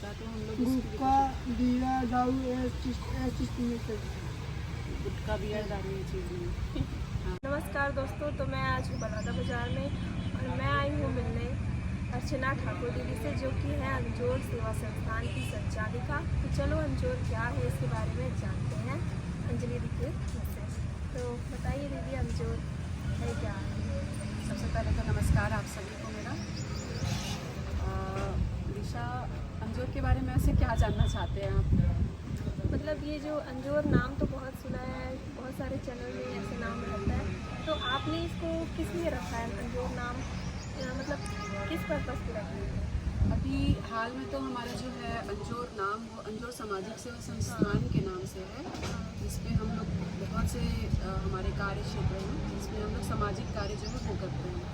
होता है, तो हम लोग गुटखा बीड़ा दारू चीज़ पीने से गुटखा बियर दारू ये चीज़ नहीं। नमस्कार दोस्तों, तो मैं आज हूँ बलौदा बाज़ार में और मैं आई हूँ मिलने अर्चना ठाकुर दीदी से, जो कि है अंजोर सेवा संस्थान की संचालिका। तो चलो अंजोर क्या है इसके बारे में जानते हैं अंजलि दीदी के मुझसे। तो बताइए दीदी, अंजोर है क्या? सबसे पहले तो नमस्कार आप सभी को मेरा। दिशा, अंजोर के बारे में ऐसे क्या जानना चाहते हैं आप? मतलब ये जो अंजोर नाम तो बहुत सुना है, बहुत सारे चैनल में ऐसे नाम रहता है, तो आपने इसको किस लिए रखा है अंजोर नाम? मतलब किस पर्पज़ पे रखा है? अभी हाल में तो हमारा जो है अंजोर नाम वो अंजोर सामाजिक सेवा संस्थान के नाम से है, जिसपे हम लोग बहुत से हमारे कार्य क्षेत्र हैं, जिसमें हम लोग सामाजिक कार्य जो है वो करते हैं।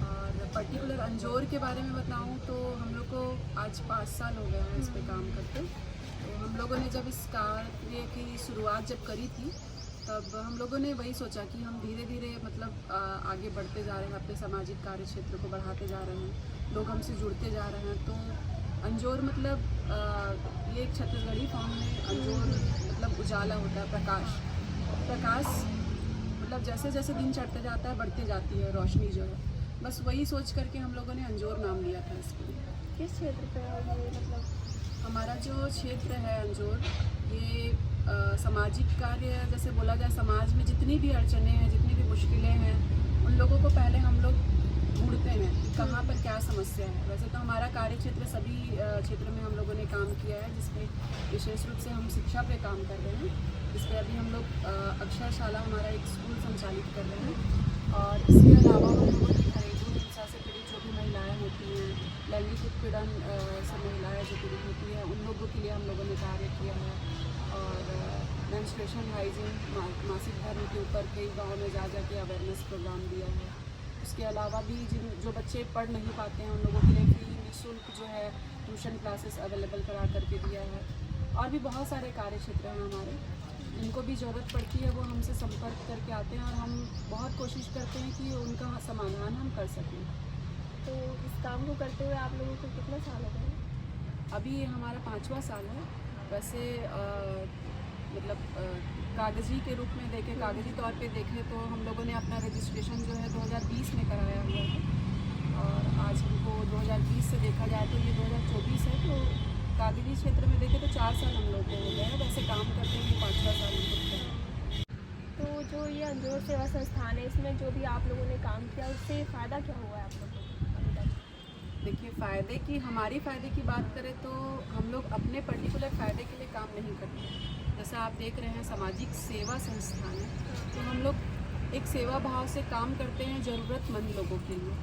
और पर्टिकुलर अंजोर के बारे में बताऊं तो हम लोग को आज 5 साल हो गए हैं इस पे काम करते। तो हम लोगों ने जब इस कार्य की शुरुआत जब करी थी, तब हम लोगों ने वही सोचा कि हम धीरे धीरे मतलब आगे बढ़ते जा रहे हैं, अपने सामाजिक कार्य क्षेत्र को बढ़ाते जा रहे हैं, लोग हमसे जुड़ते जा रहे हैं। तो अंजोर मतलब ये एक छत्तीसगढ़ी फॉर्म में अंजोर मतलब उजाला होता है, प्रकाश मतलब जैसे जैसे दिन चढ़ते जाता है बढ़ती जाती है रोशनी जो है, बस वही सोच करके हम लोगों ने अंजोर नाम लिया था इसके लिए। किस क्षेत्र पे है ये? मतलब हमारा जो क्षेत्र है अंजोर, ये सामाजिक कार्य जैसे बोला जाए, समाज में जितनी भी अड़चने हैं, जितनी भी मुश्किलें हैं, उन लोगों को पहले हम लोग ढूंढते हैं कि कहाँ पर क्या समस्या है। वैसे तो हमारा कार्य क्षेत्र सभी क्षेत्र में हम लोगों ने काम किया है, जिसमें विशेष रूप से हम शिक्षा पे काम कर रहे हैं। इस पर अभी हम लोग अक्षरशाला हमारा एक स्कूल संचालित कर रहे हैं। और इसके अलावा हम लोगों ने घरेलू हिंसा से पीड़ित जो भी महिलाएँ होती हैं, लैंगिक उत्पीड़न से महिलाएँ जो पीड़ित होती हैं, उन लोगों के लिए हम लोगों ने कार्य किया है। और मेंस्ट्रुएशन हाइजीन, मासिक धर्म के ऊपर कई गाँव में जा के अवेयरनेस प्रोग्राम दिया है। उसके अलावा भी जो बच्चे पढ़ नहीं पाते हैं, उन लोगों के लिए फ्री निःशुल्क जो है ट्यूशन क्लासेस अवेलेबल करा करके दिया है। और भी बहुत सारे कार्य क्षेत्र हैं हमारे, जिनको भी ज़रूरत पड़ती है वो हमसे संपर्क करके आते हैं, और हम बहुत कोशिश करते हैं कि उनका समाधान हम कर सकें। तो इस काम को करते हुए आप लोगों को कितना साल हो गए? अभी ये हमारा 5वां साल है। वैसे मतलब कागज़ी के रूप में देखें, कागज़ी तौर पे देखें तो हम लोगों ने अपना रजिस्ट्रेशन जो है 2020 में कराया हुआ है, और आज हमको 2020 से देखा जाए तो ये 2024 है। तो कागज़ी क्षेत्र में देखें तो 4 साल हम लोग को हो गए हैं, वैसे काम करते हैं 5वां साल हम लोग का। तो जो ये अंजोर सेवा संस्थान है, इसमें जो भी आप लोगों ने काम किया उससे फ़ायदा क्या हुआ है आप लोगों को अभी तक? देखिए, फ़ायदे की, हमारी फ़ायदे की बात करें तो हम लोग अपने पर्टिकुलर फ़ायदे के लिए काम नहीं करते। जैसा आप देख रहे हैं सामाजिक सेवा संस्थान है, तो हम लोग एक सेवा भाव से काम करते हैं ज़रूरतमंद लोगों के लिए।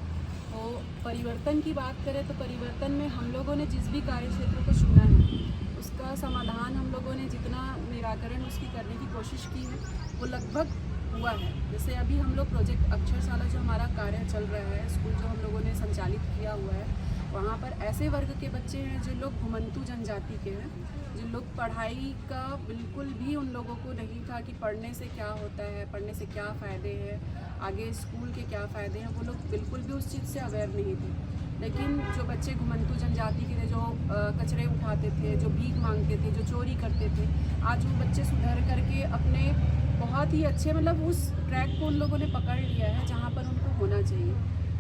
तो परिवर्तन की बात करें तो परिवर्तन में हम लोगों ने जिस भी कार्य क्षेत्र को चुना है, उसका समाधान हम लोगों ने जितना निराकरण उसकी करने की कोशिश की है वो लगभग हुआ है। जैसे अभी हम लोग प्रोजेक्ट अक्षरशाला जो हमारा कार्य चल रहा है, स्कूल जो हम लोगों ने संचालित किया हुआ है, वहाँ पर ऐसे वर्ग के बच्चे हैं जो लोग घुमंतु जनजाति के हैं, जिन लोग पढ़ाई का बिल्कुल भी उन लोगों को नहीं था कि पढ़ने से क्या होता है, पढ़ने से क्या फ़ायदे हैं, आगे स्कूल के क्या फ़ायदे हैं, वो लोग बिल्कुल भी उस चीज़ से अवेयर नहीं थे। लेकिन जो बच्चे घुमंतु जनजाति के थे, जो कचरे उठाते थे, जो भीख मांगते थे, जो चोरी करते थे, आज वो बच्चे सुधर करके अपने बहुत ही अच्छे मतलब उस ट्रैक को उन लोगों ने पकड़ लिया है जहाँ पर उनको होना चाहिए।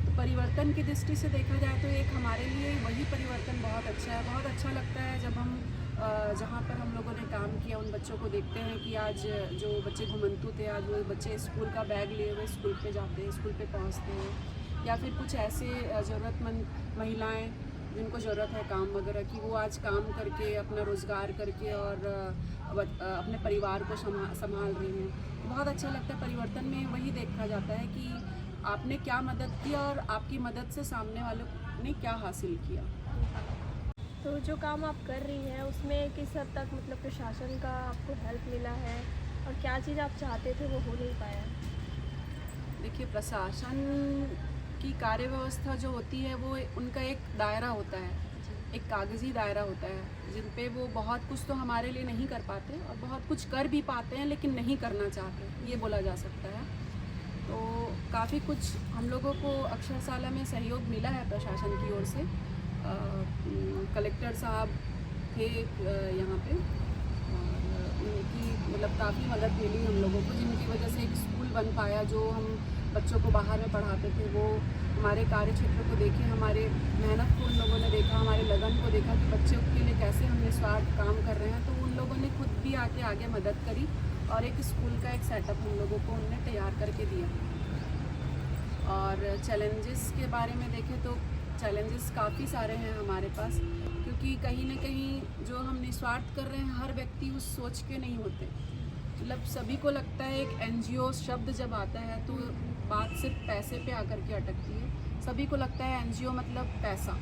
तो परिवर्तन की दृष्टि से देखा जाए तो एक हमारे लिए वही परिवर्तन बहुत अच्छा है। बहुत अच्छा लगता है जब हम जहाँ पर हम लोगों ने काम किया उन बच्चों को देखते हैं कि आज जो बच्चे घुमंतु थे, आज वो बच्चे स्कूल का बैग लिए हुए स्कूल पे जाते हैं, स्कूल पे पहुँचते हैं। या फिर कुछ ऐसे ज़रूरतमंद महिलाएं जिनको ज़रूरत है काम वगैरह की, वो आज काम करके अपना रोज़गार करके और अपने परिवार को संभाल रही हैं। बहुत अच्छा लगता है। परिवर्तन में वही देखा जाता है कि आपने क्या मदद की और आपकी मदद से सामने वालों ने क्या हासिल किया। तो जो काम आप कर रही हैं उसमें किस हद तक मतलब प्रशासन का आपको हेल्प मिला है, और क्या चीज़ आप चाहते थे वो हो नहीं पाया? देखिए, प्रशासन की कार्य व्यवस्था जो होती है वो उनका एक दायरा होता है, एक कागज़ी दायरा होता है, जिन पे वो बहुत कुछ तो हमारे लिए नहीं कर पाते और बहुत कुछ कर भी पाते हैं लेकिन नहीं करना चाहते, ये बोला जा सकता है। तो काफ़ी कुछ हम लोगों को अक्षरशाला में सहयोग मिला है प्रशासन की ओर से, कलेक्टर साहब थे यहाँ पे, और उनकी मतलब काफ़ी मदद मिली हम लोगों को, जिनकी वजह से एक स्कूल बन पाया। जो हम बच्चों को बाहर में पढ़ाते थे, वो हमारे कार्य क्षेत्र को देखे, हमारे मेहनत को उन लोगों ने देखा, हमारे लगन को देखा कि बच्चों के लिए कैसे हम निस्वार्थ काम कर रहे हैं। तो उन लोगों ने खुद भी आके आगे मदद करी और एक स्कूल का एक सेटअप हम लोगों को उन्होंने तैयार करके दिया। और चैलेंजेस के बारे में देखें तो चैलेंजेस काफ़ी सारे हैं हमारे पास, क्योंकि कहीं ना कहीं जो हम निस्वार्थ कर रहे हैं, हर व्यक्ति उस सोच के नहीं होते। मतलब सभी को लगता है एक NGO शब्द जब आता है तो बात सिर्फ पैसे पे आकर के अटकती है। सभी को लगता है NGO मतलब पैसा,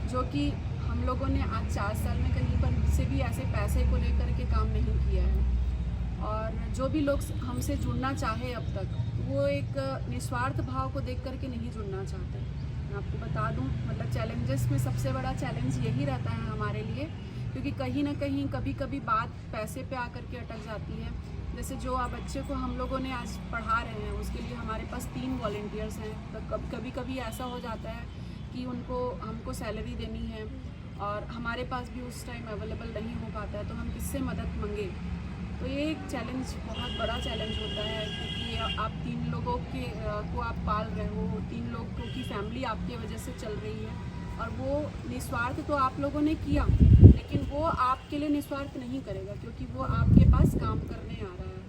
जो कि हम लोगों ने आज 4 साल में कहीं पर से भी ऐसे पैसे को लेकर के काम नहीं किया है। और जो भी लोग हमसे जुड़ना चाहे अब तक, वो एक निस्वार्थ भाव को देख करके नहीं जुड़ना चाहते। मैं आपको बता दूं, मतलब चैलेंजेस में सबसे बड़ा चैलेंज यही रहता है हमारे लिए, क्योंकि कहीं ना कहीं कभी कभी बात पैसे पे आकर के अटक जाती है। जैसे जो आप बच्चे को हम लोगों ने आज पढ़ा रहे हैं, उसके लिए हमारे पास 3 वॉलंटियर्स हैं। तो कभी कभी ऐसा हो जाता है कि हमको सैलरी देनी है और हमारे पास भी उस टाइम अवेलेबल नहीं हो पाता है, तो हम किससे मदद मांगे। तो ये एक चैलेंज, बहुत बड़ा चैलेंज होता है, क्योंकि आप 3 लोगों को आप पाल रहे हो, 3 लोगों की फैमिली आपकी वजह से चल रही है। और वो निस्वार्थ तो आप लोगों ने किया, लेकिन वो आपके लिए निस्वार्थ नहीं करेगा, क्योंकि वो आपके पास काम करने आ रहा है।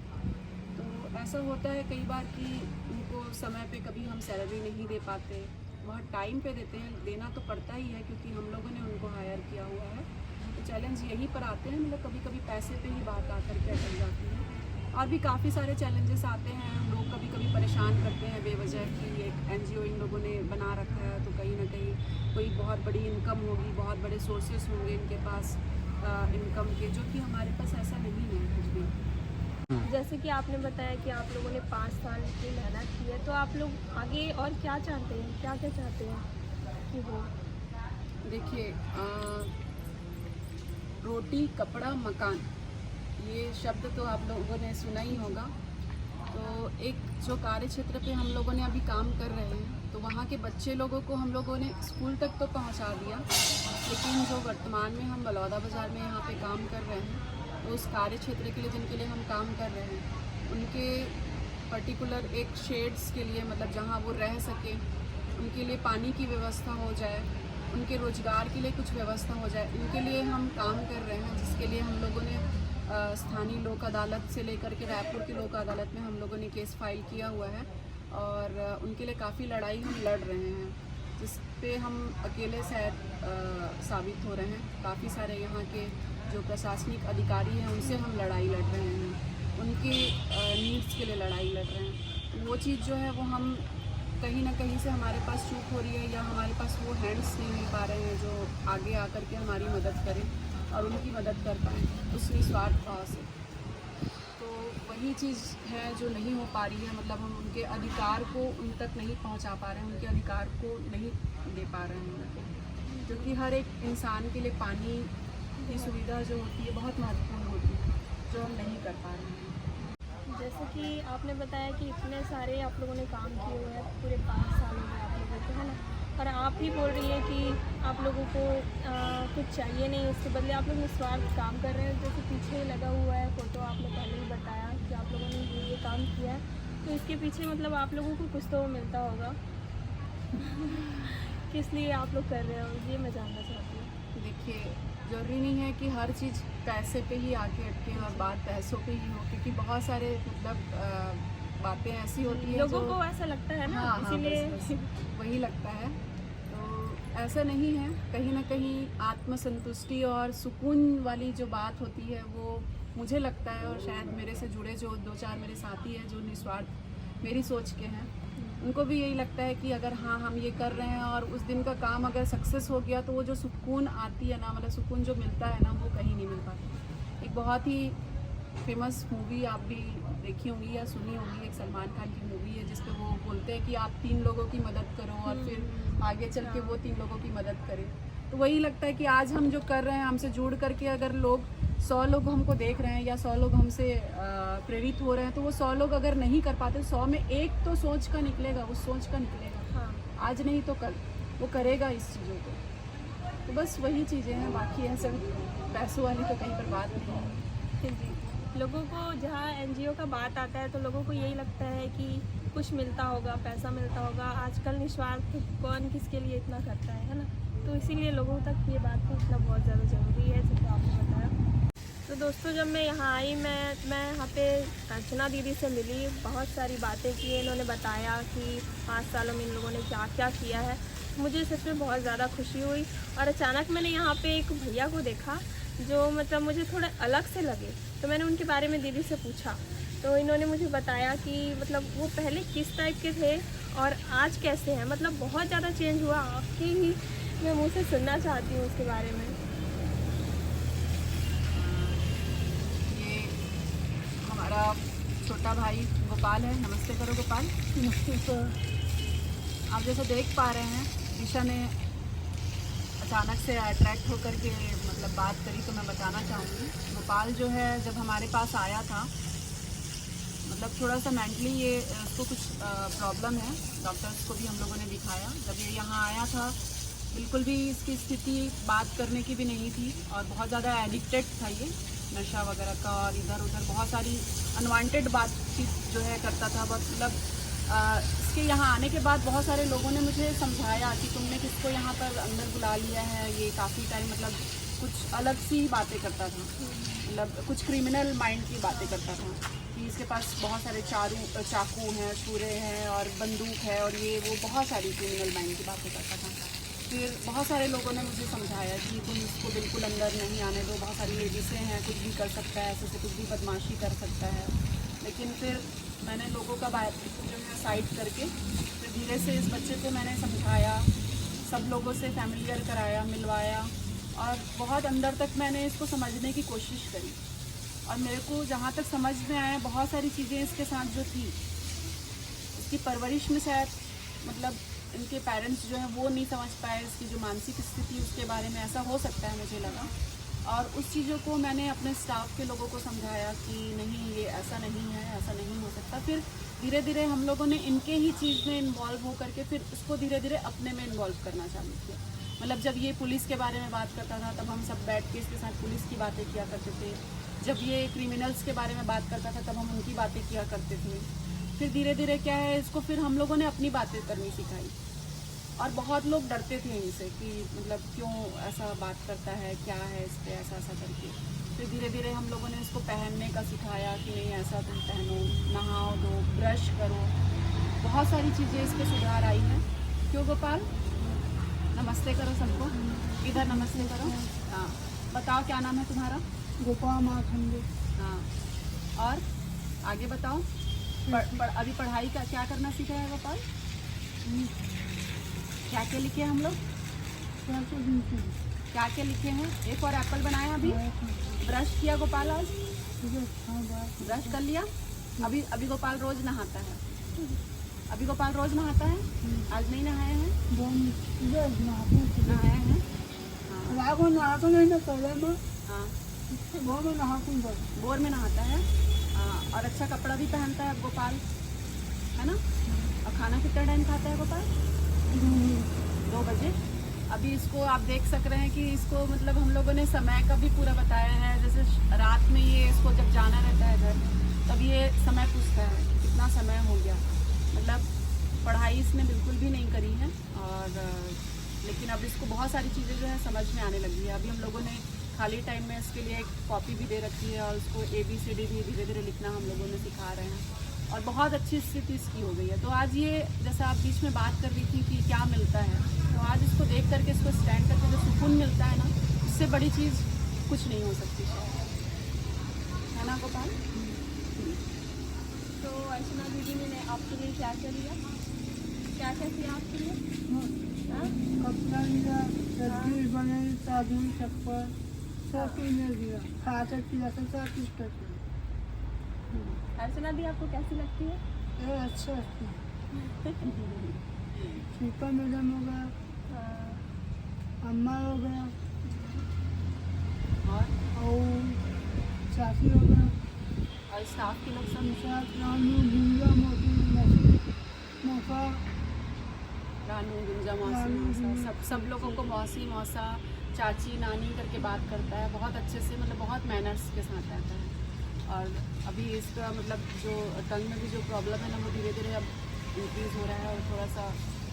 तो ऐसा होता है कई बार कि उनको समय पे कभी हम सैलरी नहीं दे पाते, बहुत टाइम पे देते हैं, देना तो पड़ता ही है क्योंकि हम लोगों ने उनको हायर किया हुआ है। तो चैलेंज यहीं पर आते हैं, मतलब कभी कभी पैसे पे ही बात आकर के अटक जाती है। और भी काफ़ी सारे चैलेंजेस आते हैं, लोग कभी कभी परेशान करते हैं बेवजह कि एक NGO इन लोगों ने बना रखा है, तो कहीं ना कहीं कोई बहुत बड़ी इनकम होगी, बहुत बड़े सोर्सेस होंगे इनके पास इनकम के, जो कि हमारे पास ऐसा नहीं है कुछ भी। जैसे कि आपने बताया कि आप लोगों ने 5 साल की मेहनत की है, तो आप लोग आगे और क्या चाहते हैं, क्या क्या चाहते हैं कि वो? देखिए, रोटी कपड़ा मकान, ये शब्द तो आप लोगों ने सुना ही होगा। तो एक जो कार्य क्षेत्र पे हम लोगों ने अभी काम कर रहे हैं, तो वहाँ के बच्चे लोगों को हम लोगों ने स्कूल तक तो पहुँचा दिया, लेकिन जो वर्तमान में हम बलौदा बाज़ार में यहाँ पे काम कर रहे हैं, तो उस कार्य क्षेत्र के लिए जिनके लिए हम काम कर रहे हैं, उनके पर्टिकुलर एक शेड्स के लिए, मतलब जहाँ वो रह सके, उनके लिए पानी की व्यवस्था हो जाए, उनके रोज़गार के लिए कुछ व्यवस्था हो जाए, उनके लिए हम काम कर रहे हैं। जिसके लिए हम लोगों ने स्थानीय लोक अदालत से लेकर के रायपुर की लोक अदालत में हम लोगों ने केस फाइल किया हुआ है, और उनके लिए काफ़ी लड़ाई हम लड़ रहे हैं, जिस पे हम अकेले साबित हो रहे हैं। काफ़ी सारे यहाँ के जो प्रशासनिक अधिकारी हैं, उनसे हम लड़ाई लड़ रहे हैं, उनके नीड्स के लिए लड़ाई लड़ रहे हैं। वो चीज़ जो है वो हम कहीं ना कहीं से हमारे पास चूक हो रही है, या हमारे पास वो हैंड्स नहीं मिल पा रहे हैं जो आगे आकर के हमारी मदद करें और उनकी मदद कर पाएँ उस निस्वार्थ भाव से। तो वही चीज़ है जो नहीं हो पा रही है, मतलब हम उनके अधिकार को उन तक नहीं पहुंचा पा रहे हैं, उनके अधिकार को नहीं दे पा रहे हैं उनको, क्योंकि हर एक इंसान के लिए पानी की सुविधा जो होती है बहुत महत्वपूर्ण होती है, जो हम नहीं कर पा रहे हैं। जैसे कि आपने बताया कि इतने सारे आप लोगों ने काम किए हुए हैं, पूरे 5 साल हो गए आप लोगों को, है ना, और आप ही बोल रही है कि आप लोगों को कुछ चाहिए नहीं, उसके बदले आप लोग निस्वार्थ काम कर रहे हैं। जैसे पीछे लगा हुआ है फ़ोटो, आपने पहले ही बताया कि आप लोगों ने ये काम किया है, तो इसके पीछे मतलब आप लोगों को कुछ तो मिलता होगा। किस लिए आप लोग कर रहे हो, ये मैं जानना चाहती हूँ। देखिए, ज़रूरी नहीं है कि हर चीज़ पैसे पे ही आके अटके और बात पैसों पे ही हो, क्योंकि बहुत सारे मतलब बातें ऐसी होती हैं लोगों को ऐसा लगता है ना, हाँ, इसीलिए बस वही लगता है। तो ऐसा नहीं है, कहीं ना कहीं आत्मसंतुष्टि और सुकून वाली जो बात होती है, वो मुझे लगता है, और शायद मेरे से जुड़े जो 2-4 मेरे साथी हैं जो निस्वार्थ मेरी सोच के हैं, उनको भी यही लगता है कि अगर हाँ हम ये कर रहे हैं और उस दिन का काम अगर सक्सेस हो गया, तो वो जो सुकून आती है ना, मतलब सुकून जो मिलता है ना, वो कहीं नहीं मिल पाता। एक बहुत ही फेमस मूवी आप भी देखी होंगी या सुनी होंगी, एक सलमान खान की मूवी है जिसपे वो बोलते हैं कि आप 3 लोगों की मदद करो और फिर आगे चल के वो 3 लोगों की मदद करें। तो वही लगता है कि आज हम जो कर रहे हैं, हमसे जुड़ करके अगर लोग 100 लोग हमको देख रहे हैं या 100 लोग हमसे प्रेरित हो रहे हैं, तो वो 100 लोग अगर नहीं कर पाते, 100 में एक तो सोच का निकलेगा, उस सोच का निकलेगा। हाँ, आज नहीं तो कल वो करेगा इस चीज़ों को। तो बस वही चीज़ें हैं, बाकी ऐसे पैसों वाली तो कहीं पर बात नहीं है। जी, लोगों को जहाँ एनजीओ का बात आता है तो लोगों को यही लगता है कि कुछ मिलता होगा, पैसा मिलता होगा। आजकल निस्वार्थ कौन किसके लिए इतना करता है ना। तो इसीलिए लोगों तक ये बात पहुँचना बहुत ज़्यादा ज़रूरी है, जैसे आपने बताया। तो दोस्तों, जब मैं यहाँ आई, मैं यहाँ पे अर्चना दीदी से मिली, बहुत सारी बातें की। इन्होंने बताया कि 5 सालों में इन लोगों ने क्या क्या किया है। मुझे सच में बहुत ज़्यादा खुशी हुई। और अचानक मैंने यहाँ पे एक भैया को देखा जो मतलब मुझे थोड़े अलग से लगे। तो मैंने उनके बारे में दीदी से पूछा, तो इन्होंने मुझे बताया कि मतलब वो पहले किस टाइप के थे और आज कैसे हैं। मतलब बहुत ज़्यादा चेंज हुआ। आपके ही मैं मुँह से सुनना चाहती हूँ उसके बारे में। ये हमारा छोटा भाई गोपाल है। नमस्ते करो गोपाल। नमस्ते सर। आप जैसे देख पा रहे हैं, ईशा ने अचानक से अट्रैक्ट होकर के मतलब बात करी, तो मैं बताना चाहूँगी। गोपाल जो है जब हमारे पास आया था, मतलब थोड़ा सा मेंटली ये उसको कुछ प्रॉब्लम है। डॉक्टर्स को भी हम लोगों ने दिखाया। जब ये यहाँ आया था बिल्कुल भी इसकी स्थिति बात करने की भी नहीं थी और बहुत ज़्यादा एडिक्टेड था ये नशा वगैरह का, और इधर उधर बहुत सारी अनवांटेड बातचीत जो है करता था। मतलब इसके यहाँ आने के बाद बहुत सारे लोगों ने मुझे समझाया कि तुमने किसको यहाँ पर अंदर बुला लिया है, ये काफ़ी टाइम मतलब कुछ अलग सी बातें करता था, मतलब कुछ क्रिमिनल माइंड की बातें करता था कि इसके पास बहुत सारे चाकू हैं, छुरे हैं और बंदूक है और ये वो बहुत सारी क्रिमिनल माइंड की बातें करता था। फिर बहुत सारे लोगों ने मुझे समझाया कि तुम इसको बिल्कुल अंदर नहीं आने दो, बहुत सारी लेडीज़ें हैं, कुछ भी कर सकता है, ऐसे से कुछ भी बदमाशी कर सकता है। लेकिन फिर मैंने लोगों का बात जो है साइड करके फिर धीरे से इस बच्चे को मैंने समझाया, सब लोगों से फैमिलियर कराया, मिलवाया और बहुत अंदर तक मैंने इसको समझने की कोशिश करी। और मेरे को जहाँ तक समझ में आया, बहुत सारी चीज़ें इसके साथ जो थी, इसकी परवरिश में शायद मतलब इनके पेरेंट्स जो हैं वो नहीं समझ पाए इसकी जो मानसिक स्थिति, उसके बारे में ऐसा हो सकता है मुझे लगा। और उस चीज़ों को मैंने अपने स्टाफ के लोगों को समझाया कि नहीं, ये ऐसा नहीं है, ऐसा नहीं हो सकता। फिर धीरे धीरे हम लोगों ने इनके ही चीज़ में इन्वॉल्व हो करके फिर उसको धीरे धीरे अपने में इन्वॉल्व करना चालू किया। मतलब जब ये पुलिस के बारे में बात करता था तब हम सब बैठ के इसके साथ पुलिस की बातें किया करते थे। जब ये क्रिमिनल्स के बारे में बात करता था तब हम उनकी बातें किया करते थे। फिर धीरे धीरे क्या है, इसको फिर हम लोगों ने अपनी बातें करनी सिखाई। और बहुत लोग डरते थे इनसे कि मतलब क्यों ऐसा बात करता है, क्या है इस पर ऐसा ऐसा करके। फिर धीरे धीरे हम लोगों ने इसको पहनने का सिखाया कि नहीं ऐसा तुम पहनो, नहाओ दो, ब्रश करो, बहुत सारी चीज़ें इस पर सुधार आई हैं। क्यों गोपाल? नमस्ते करो सबको, इधर नमस्ते करो। हाँ, बताओ क्या नाम है तुम्हारा? गोपाल माखंडे। हाँ, और आगे बताओ। अभी पढ़ाई का क्या करना सीखा है गोपाल? क्या क्या लिखे हम लोग? क्या क्या लिखे हैं? एक और एप्पल बनाया अभी। ब्रश किया गोपाल आज? ब्रश कर लिया। अभी गोपाल रोज नहाता है। अभी गोपाल रोज नहाता है। आज नहीं नहाए हैं? नहाए हैं। नहाता नहीं ना पहले में। हाँ, वो में नहाता बोर में नहाता है। हाँ, और अच्छा कपड़ा भी पहनता है गोपाल, है ना? और खाना कितना टाइम खाता है गोपाल? 2 बजे। अभी इसको आप देख सक रहे हैं कि इसको मतलब हम लोगों ने समय का भी पूरा बताया है। जैसे रात में ये इसको जब जाना रहता है घर, तब ये समय पूछता है कि कितना समय हो गया। मतलब पढ़ाई इसने बिल्कुल भी नहीं करी है और लेकिन अब इसको बहुत सारी चीज़ें जो है समझ में आने लगी है। अभी हम लोगों ने खाली टाइम में इसके लिए एक कॉपी भी दे रखी है और उसको ABCD भी धीरे धीरे लिखना हम लोगों ने सिखा रहे हैं और बहुत अच्छी स्थिति इसकी हो गई है। तो आज ये जैसे आप बीच में बात कर रही थी कि क्या मिलता है, तो आज इसको देख करके, इसको स्टैंड करके जो सुकून मिलता है ना, इससे बड़ी चीज़ कुछ नहीं हो सकती शायद, है ना गोपाल? तो अर्चना दीदी ने आपके लिए क्या क्या लिया? क्या क्या किया आपके लिए? हाँ? कपड़ा लिया, सब्जी बने, साबुन, चप्पल, सब कुछ मिल दिया। खाकर पिला सब कुछ करके। अर्चना दी आपको कैसी लगती है? ये अच्छा शिल्पा मैडम हो गया, हाँ। अम्मा हो गया और चाची हो गया, और स्टाफ के लोग सब, रानू, गुंजा, मौसी, मौसा, रानू, गुंजा, मौसी, मौसा, सब लोगों को मौसी, मौसा, चाची नानी करके बात करता है, बहुत अच्छे से, मतलब बहुत मैनर्स के साथ रहता है। और अभी इसका मतलब जो टंग में भी जो प्रॉब्लम है ना, वो धीरे धीरे अब इंक्रीज़ हो रहा है। और थोड़ा सा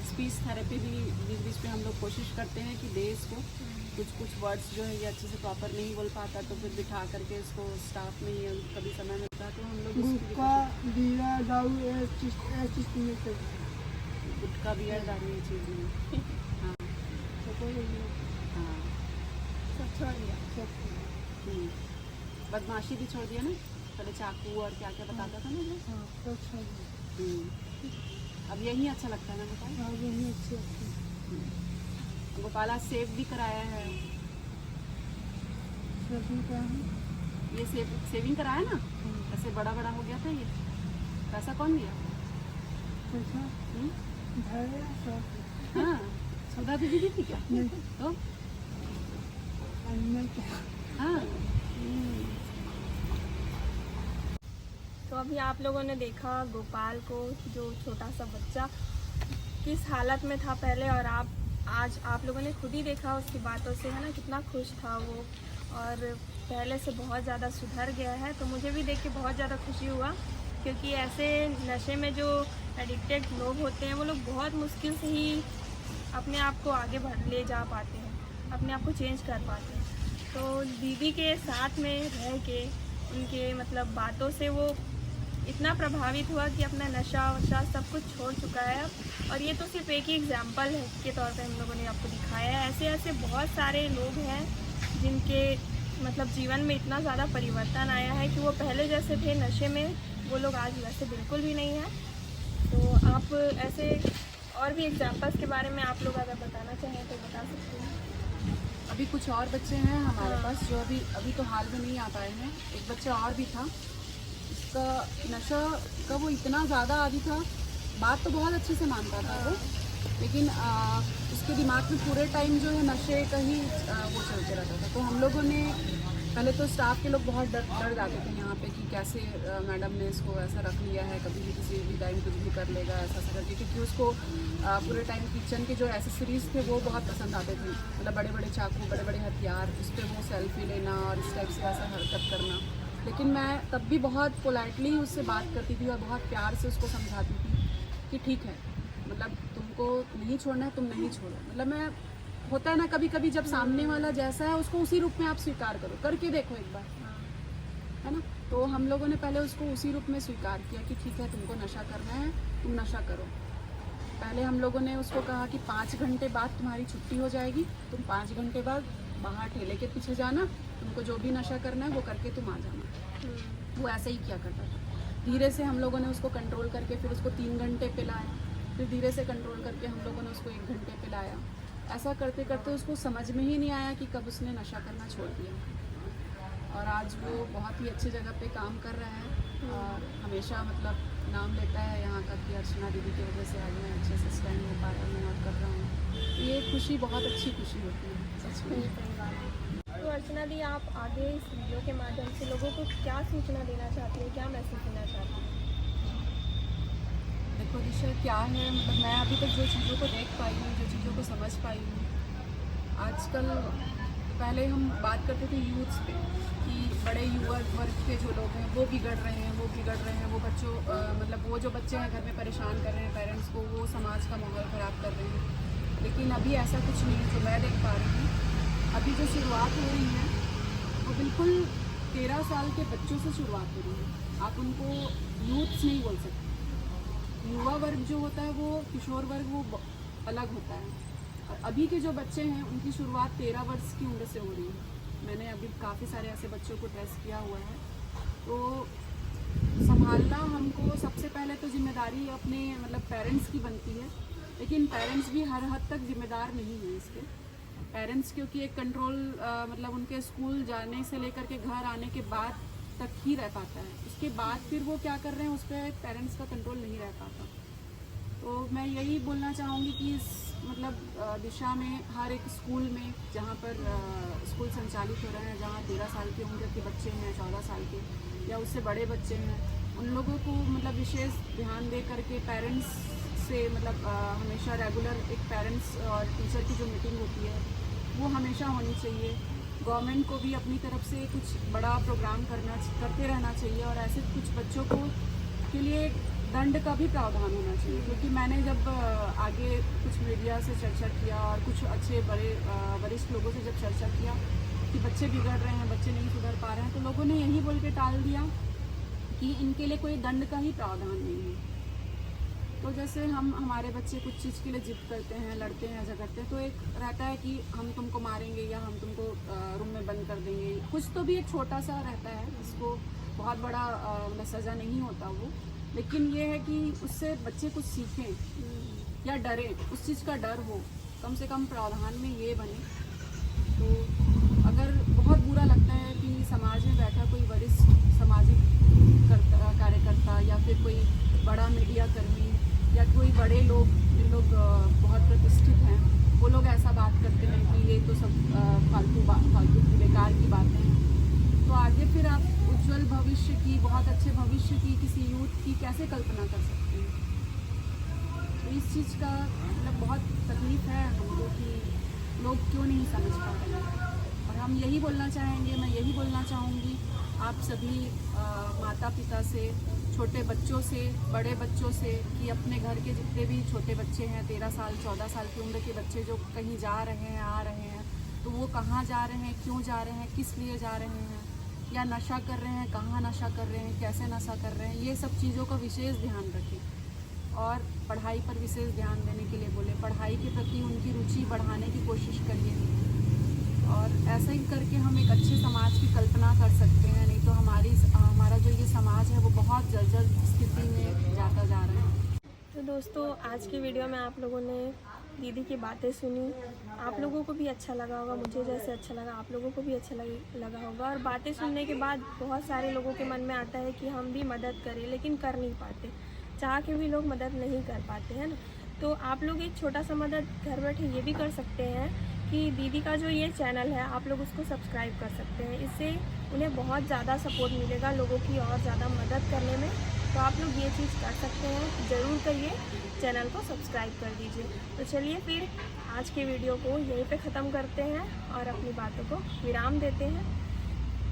स्पीच थेरेपी भी बीच बीच में हम लोग कोशिश करते हैं कि दे इसको। कुछ वर्ड्स जो है ये अच्छे से प्रॉपर नहीं बोल पाता, तो फिर बिठा करके इसको स्टाफ में ही कभी समय मिलता है तो हम लोग इसकी भी गुटखा बीड़ा दारू ऐसी चीज़ नहीं करते। गुटखा बियर दारू ये चीज़ नहीं। हाँ तो कोई नहीं, हाँ। सब छोड़ दिया। सब हम्म। बदमाशी भी छोड़ दिया ना, पहले चाकू और क्या क्या बताता था ना जो। हाँ सब छोड़ दिया। अब यही अच्छा लगता है ना गोपाल। हाँ वही अच्छी अच्छी। गोपाल आज सेव भी कराया है, सभी का है। ये सेविंग कराया ना, ऐसे बड़ा बड़ा हो गया था ये। पैसा कौन दिया? पैसा हम्म? भाई सब हाँ, सुधा दीदी दी थी क्या? नहीं, तो अन्य क्या। हाँ। तो अभी आप लोगों ने देखा गोपाल को, जो छोटा सा बच्चा किस हालत में था पहले, और आज आप लोगों ने खुद ही देखा उसकी बातों से, है ना, कितना खुश था वो और पहले से बहुत ज़्यादा सुधर गया है। तो मुझे भी देख के बहुत ज़्यादा खुशी हुआ, क्योंकि ऐसे नशे में जो एडिक्टेड लोग होते हैं वो लोग बहुत मुश्किल से ही अपने आप को आगे बढ़ ले जा पाते हैं, अपने आप को चेंज कर पाते हैं। तो दीदी के साथ में रह के उनके मतलब बातों से वो इतना प्रभावित हुआ कि अपना नशा वशा सब कुछ छोड़ चुका है अब। और ये तो सिर्फ एक ही एग्जाम्पल है के तौर पे हम लोगों ने आपको दिखाया है। ऐसे ऐसे बहुत सारे लोग हैं जिनके मतलब जीवन में इतना ज़्यादा परिवर्तन आया है कि वो पहले जैसे थे नशे में, वो लोग आज वैसे बिल्कुल भी नहीं हैं। तो आप ऐसे और भी एग्जाम्पल्स के बारे में आप लोग अगर बताना चाहें तो बता सकते हैं। अभी कुछ और बच्चे हैं हमारे पास जो अभी तो हाल में नहीं आ पाए हैं। एक बच्चा और भी था, इसका नशा का वो इतना ज़्यादा आदी था, बात तो बहुत अच्छे से मानता था वो, लेकिन उसके दिमाग में पूरे टाइम जो है नशे का ही वो चलते रहता था। तो हम लोगों ने पहले तो स्टाफ के लोग बहुत डर जाते थे यहाँ पे कि कैसे मैडम ने इसको ऐसा रख लिया है, कभी भी किसी भी टाइम कुछ भी कर लेगा ऐसा करके, क्योंकि उसको पूरे टाइम किचन के जो एसेसरीज़ थे वो बहुत पसंद आते थे, मतलब बड़े बड़े चाकू, बड़े बड़े हथियार, उस पर वो सेल्फी लेना और इस टाइप से ऐसा हरकत करना। लेकिन मैं तब भी बहुत पोलाइटली उससे बात करती थी और बहुत प्यार से उसको समझाती थी कि ठीक है, मतलब तुमको नहीं छोड़ना है, तुम नहीं छोड़ो। मतलब मैं होता है ना कभी कभी जब सामने वाला जैसा है उसको उसी रूप में आप स्वीकार करो, करके देखो एक बार, है ना। तो हम लोगों ने पहले उसको उसी रूप में स्वीकार किया कि ठीक है, तुमको नशा करना है, तुम नशा करो। पहले हम लोगों ने उसको कहा कि 5 घंटे बाद तुम्हारी छुट्टी हो जाएगी, तुम 5 घंटे बाद बाहर ठेले के पीछे जाना, तुमको जो भी नशा करना है वो करके तुम आ जाना। वो ऐसे ही किया करता था। धीरे से हम लोगों ने उसको कंट्रोल करके फिर उसको 3 घंटे पिलाया, फिर धीरे से कंट्रोल करके हम लोगों ने उसको 1 घंटे पिलाया। ऐसा करते करते उसको समझ में ही नहीं आया कि कब उसने नशा करना छोड़ दिया। और आज वो बहुत ही अच्छी जगह पे काम कर रहा है और हमेशा मतलब नाम लेता है यहाँ का कि अर्चना दीदी की वजह से आज मैं अच्छे से स्टैंड हो पा रहा हूँ और कर रहा हूँ। ये खुशी बहुत अच्छी खुशी होती है सच में। तो अर्चना दी, आप आगे इस वीडियो के माध्यम से लोगों को क्या सूचना देना चाहती हैं, क्या मैसेज देना चाहती हैं? देखो दिशा, क्या है, मतलब मैं अभी तक जो चीज़ों को देख पाई हूँ, जो चीज़ों को समझ पाई हूँ, आजकल पहले हम बात करते थे यूथ्स पे कि बड़े युवा वर्ग के जो लोग हैं वो बिगड़ रहे हैं, वो बच्चों मतलब वो जो बच्चे हैं घर में परेशान कर रहे हैं पेरेंट्स को, वो समाज का माहौल ख़राब कर रहे हैं। लेकिन अभी ऐसा कुछ नहीं है जो मैं देख पा रही हूँ। अभी जो शुरुआत हो रही है वो बिल्कुल 13 साल के बच्चों से शुरुआत हो रही है। आप उनको यूथ्स नहीं बोल सकते। युवा वर्ग जो होता है वो, किशोर वर्ग वो अलग होता है। और अभी के जो बच्चे हैं उनकी शुरुआत 13 वर्ष की उम्र से हो रही है। मैंने अभी काफ़ी सारे ऐसे बच्चों को टेस्ट किया हुआ है। तो संभालना हमको सबसे पहले तो जिम्मेदारी अपने मतलब पेरेंट्स की बनती है, लेकिन पेरेंट्स भी हर हद तक जिम्मेदार नहीं हैं इसके। पेरेंट्स क्योंकि एक कंट्रोल मतलब उनके स्कूल जाने से लेकर के घर आने के बाद तक ही रह पाता है, उसके बाद फिर वो क्या कर रहे हैं उस पर पेरेंट्स का कंट्रोल नहीं रह पाता। तो मैं यही बोलना चाहूँगी कि इस मतलब दिशा में हर एक स्कूल में जहाँ पर स्कूल संचालित हो रहे हैं, जहाँ 13 साल की उम्र के बच्चे हैं, 14 साल के या उससे बड़े बच्चे हैं, उन लोगों को मतलब विशेष ध्यान दे करके पेरेंट्स से मतलब हमेशा रेगुलर एक पेरेंट्स और टीचर की जो मीटिंग होती है वो हमेशा होनी चाहिए। गवर्नमेंट को भी अपनी तरफ से कुछ बड़ा प्रोग्राम करते रहना चाहिए और ऐसे कुछ बच्चों को के लिए दंड का भी प्रावधान होना चाहिए। क्योंकि मैंने जब आगे कुछ मीडिया से चर्चा किया और कुछ अच्छे बड़े वरिष्ठ लोगों से जब चर्चा किया कि बच्चे बिगड़ रहे हैं, बच्चे नहीं सुधर पा रहे हैं, तो लोगों ने यही बोल के टाल दिया कि इनके लिए कोई दंड का ही प्रावधान नहीं है। तो जैसे हमारे बच्चे कुछ चीज़ के लिए जिद करते हैं, लड़ते हैं, झगड़ते हैं, तो एक रहता है कि हम तुमको मारेंगे या हम तुमको रूम में बंद कर देंगे। कुछ तो भी एक छोटा सा रहता है, इसको बहुत बड़ा सज़ा नहीं होता वो, लेकिन ये है कि उससे बच्चे कुछ सीखें या डरें, उस चीज़ का डर हो, कम से कम प्रावधान में ये बने। तो अगर बहुत बुरा लगता है कि समाज में बैठा कोई वरिष्ठ सामाजिक कार्यकर्ता या फिर कोई बड़ा मीडिया कर्मी या कोई बड़े लोग, जिन लोग बहुत प्रतिष्ठित हैं, वो लोग ऐसा बात करते हैं कि ये तो सब फालतू की बेकार की बातें हैं, तो आगे फिर आप उज्जवल भविष्य की, बहुत अच्छे भविष्य की किसी यूथ की कैसे कल्पना कर सकते हैं। तो इस चीज़ का मतलब बहुत तकलीफ है हमको कि लोग क्यों नहीं समझ पा रहे हैं। और हम यही बोलना चाहेंगे, मैं यही बोलना चाहूँगी आप सभी माता पिता से, छोटे बच्चों से, बड़े बच्चों से, कि अपने घर के जितने भी छोटे बच्चे हैं, 13 साल 14 साल की उम्र के बच्चे जो कहीं जा रहे हैं, आ रहे हैं, तो वो कहाँ जा रहे हैं, क्यों जा रहे हैं, किस लिए जा रहे हैं, या नशा कर रहे हैं, कहाँ नशा कर रहे हैं, कैसे नशा कर रहे हैं, ये सब चीज़ों का विशेष ध्यान रखें। और पढ़ाई पर विशेष ध्यान देने के लिए बोले, पढ़ाई के प्रति उनकी रुचि बढ़ाने की कोशिश करिए। और ऐसा ही करके हम एक अच्छे समाज की कल्पना कर सकते हैं, नहीं तो हमारा जो ये समाज है वो बहुत जर्जर स्थिति में जाता जा रहा है। तो दोस्तों, आज की वीडियो में आप लोगों ने दीदी की बातें सुनी, आप लोगों को भी अच्छा लगा होगा, मुझे जैसे अच्छा लगा आप लोगों को भी अच्छा लगा होगा। और बातें सुनने के बाद बहुत सारे लोगों के मन में आता है कि हम भी मदद करें, लेकिन कर नहीं पाते, चाह के भी लोग मदद नहीं कर पाते हैं ना। तो आप लोग एक छोटा सा मदद घर बैठे ये भी कर सकते हैं कि दीदी का जो ये चैनल है आप लोग उसको सब्सक्राइब कर सकते हैं। इससे उन्हें बहुत ज़्यादा सपोर्ट मिलेगा लोगों की और ज़्यादा मदद करने में। तो आप लोग ये चीज़ कर सकते हैं, ज़रूर करिए, चैनल को सब्सक्राइब कर दीजिए। तो चलिए फिर आज के वीडियो को यहीं पे ख़त्म करते हैं और अपनी बातों को विराम देते हैं।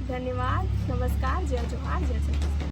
धन्यवाद, नमस्कार, जय जोहार, जय छत्तीसगढ़।